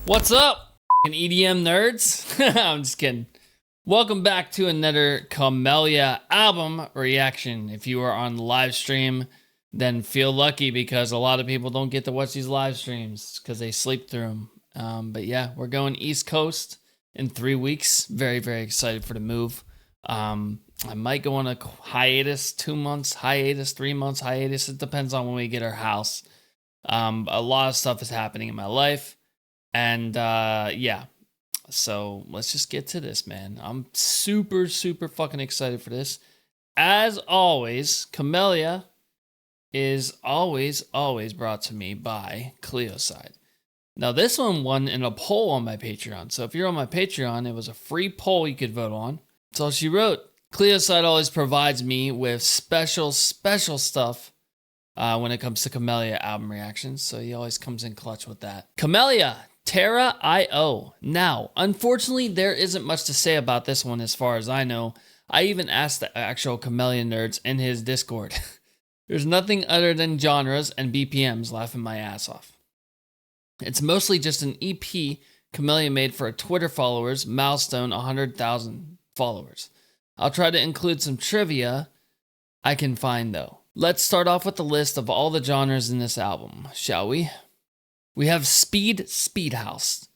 What's up, EDM nerds? I'm just kidding. Welcome back to another Camellia album reaction. If you are on the live stream, then feel lucky because a lot of people don't get to watch these live streams because they sleep through them. But yeah, we're going East Coast in 3 weeks. Very, very excited for the move. I might go on a hiatus, 2 months, hiatus, 3 months, hiatus. It depends on when we get our house. A lot of stuff is happening in my life. And yeah, so let's just get to this, man. I'm super, super fucking excited for this. As always, Camellia is always brought to me by Cleoside. Now, this one won in a poll on my Patreon. So if you're on my Patreon, it was a free poll you could vote on. That's all she wrote. Cleoside always provides me with special stuff when it comes to Camellia album reactions. So he always comes in clutch with that. Camellia, Tera I. Now, unfortunately, there isn't much to say about this one as far as I know. I even asked the actual Camellia nerds in his Discord. There's nothing other than genres and BPMs laughing my ass off. It's mostly just an EP Camellia made for Twitter followers, milestone 100,000 followers. I'll try to include some trivia I can find though. Let's start off with the list of all the genres in this album, shall we? We have speed house,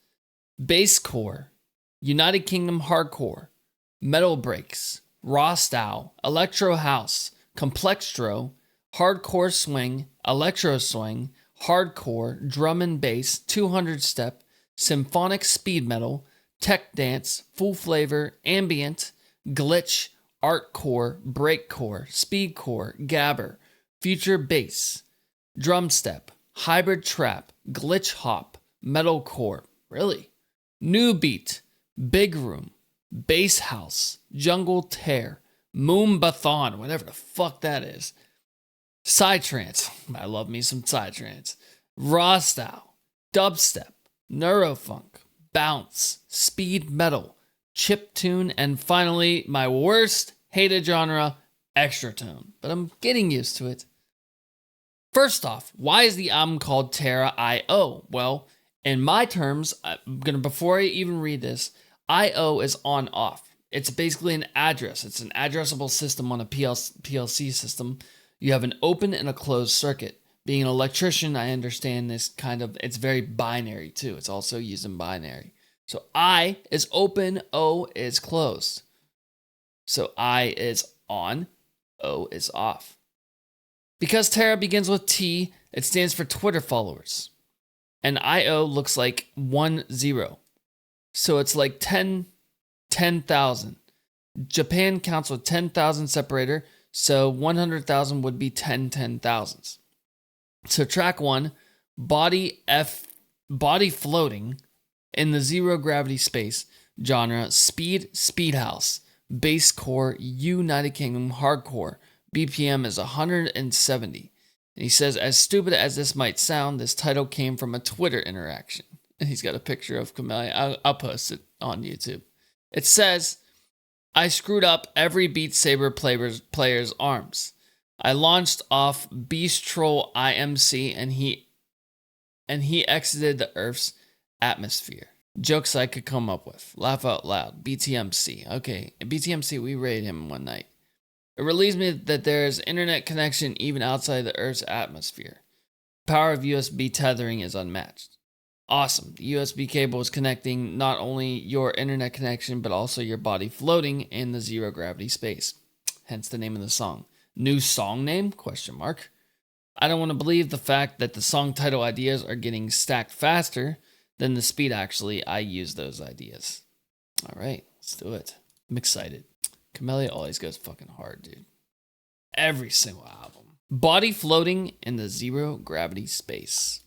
basscore, United Kingdom hardcore, metal breaks, raw style, electro house, complextro, hardcore swing, electro swing, hardcore, drum and bass, 200 step, symphonic speed metal, tech dance, full flavor, ambient, glitch, artcore, breakcore, speedcore, gabber, future bass, drum step, hybrid trap, glitch hop, metalcore, really, new beat, big room, bass house, jungle tear, moombathon, whatever the fuck that is, Psytrance, I love me some Psytrance, raw style, dubstep, neurofunk, bounce, speed metal, chiptune, and finally, my worst hated genre, extra tone. But I'm getting used to it. First off, why is the album called Tera I. Well, in my terms, before I even read this, I/O is on off. It's basically an address. It's an addressable system on a PLC system. You have an open and a closed circuit. Being an electrician, I understand this it's very binary too. It's also used in binary. So I is open, O is closed. So I is on, O is off. Because Tera begins with T, it stands for Twitter followers. And I/O looks like 10. So it's like 10,000. Japan counts with 10,000 separator, so 100,000 would be 10,000s. So track 1, body floating in the zero gravity space genre, speed house, basscore, United Kingdom hardcore. BPM is 170. And he says, as stupid as this might sound, this title came from a Twitter interaction. And he's got a picture of Camellia. I'll post it on YouTube. It says, I screwed up every Beat Saber player's arms. I launched off Beast Troll IMC and he exited the Earth's atmosphere. Jokes I could come up with. Laugh out loud. BTMC. Okay, BTMC, we raided him one night. It relieves me that there is internet connection even outside the Earth's atmosphere. Power of USB tethering is unmatched. Awesome. The USB cable is connecting not only your internet connection, but also your body floating in the zero gravity space. Hence the name of the song. New song name? ? I don't want to believe the fact that the song title ideas are getting stacked faster than the speed actually I use those ideas. All right, let's do it. I'm excited. Camellia always goes fucking hard, dude. Every single album. Body floating in the zero gravity space.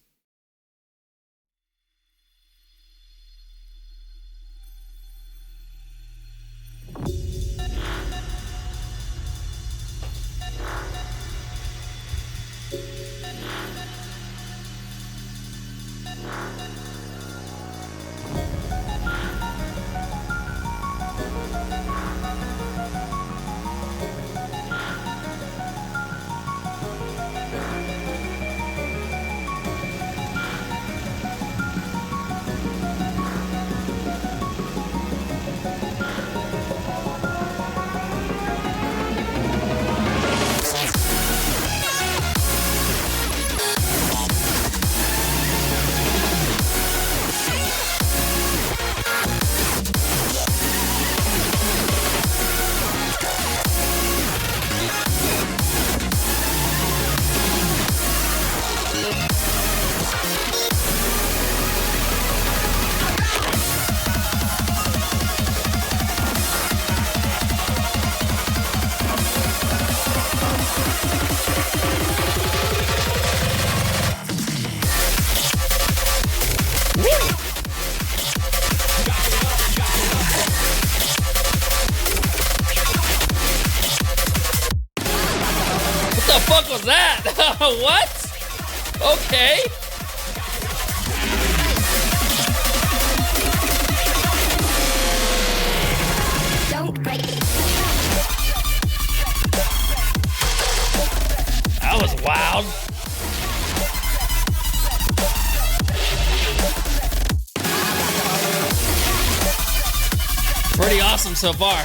What? Okay. That was wild. Pretty awesome so far.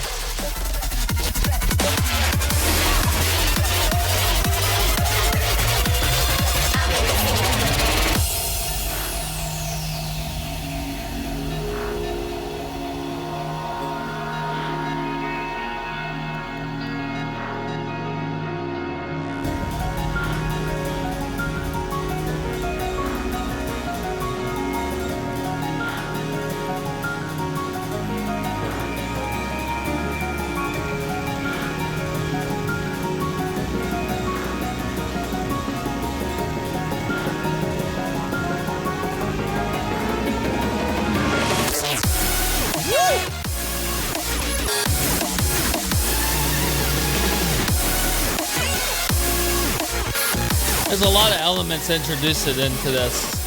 There's a lot of elements introduced into this.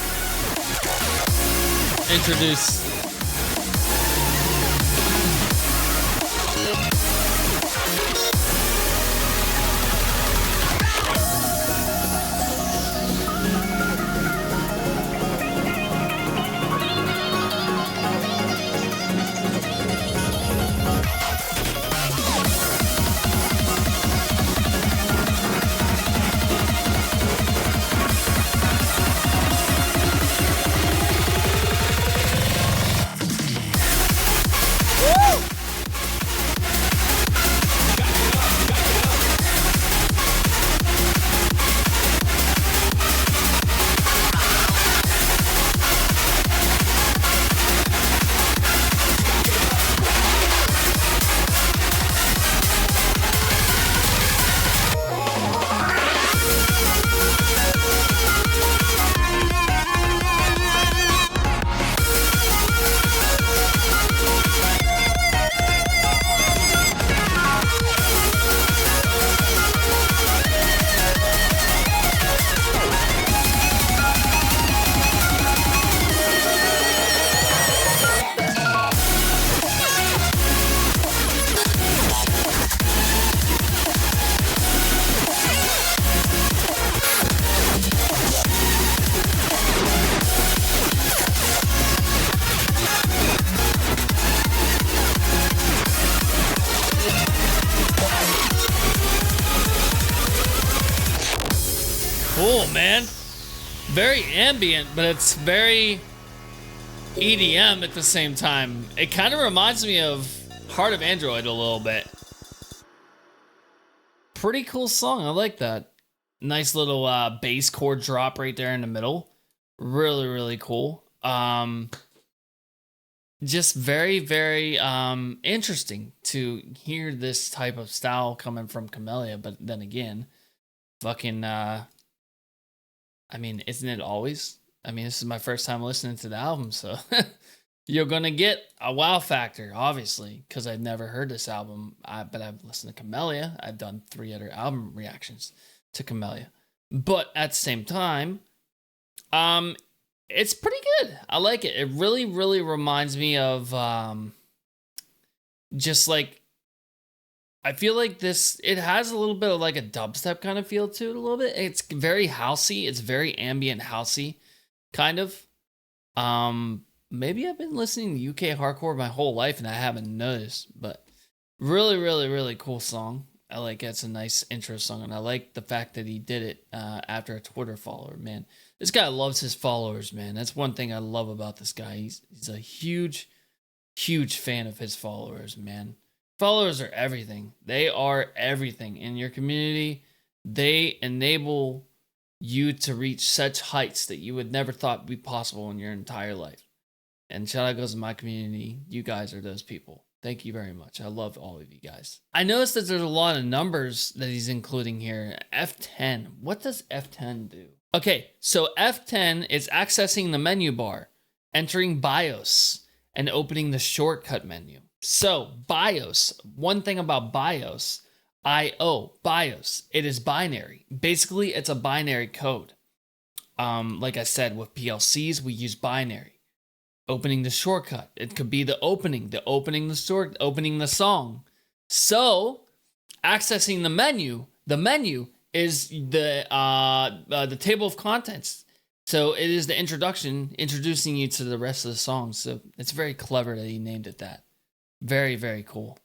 Cool, man. Very ambient, but it's very EDM at the same time. It kind of reminds me of Heart of Android a little bit. Pretty cool song. I like that. Nice little bass chord drop right there in the middle. Really, really cool. Just very, very interesting to hear this type of style coming from Camellia, but then again, fucking I mean, isn't it always? I mean, this is my first time listening to the album, so you're gonna get a wow factor, obviously, because I've never heard this album. But I've listened to Camellia. I've done 3 other album reactions to Camellia, but at the same time, it's pretty good. I like it. It really, really reminds me of just like, I feel like this, it has a little bit of like a dubstep kind of feel to it a little bit. It's very housey. It's very ambient housey, kind of. Maybe I've been listening to UK hardcore my whole life and I haven't noticed, but really, really, really cool song. I like it. It's a nice intro song, and I like the fact that he did it after a Twitter follower, man. This guy loves his followers, man. That's one thing I love about this guy. He's a huge, huge fan of his followers, man. Followers are everything. They are everything in your community. They enable you to reach such heights that you would never thought would be possible in your entire life. And shout out goes to my community. You guys are those people. Thank you very much. I love all of you guys. I noticed that there's a lot of numbers that he's including here. F10. What does F10 do? Okay, so F10 is accessing the menu bar, entering BIOS, and opening the shortcut menu. So BIOS, one thing about BIOS, IO, BIOS. It is binary. Basically, it's a binary code. Like I said, with PLCs, we use binary. Opening the shortcut. It could be the opening the song. So, accessing the menu is the table of contents. So it is the introducing you to the rest of the song. So it's very clever that he named it that. Very, very cool.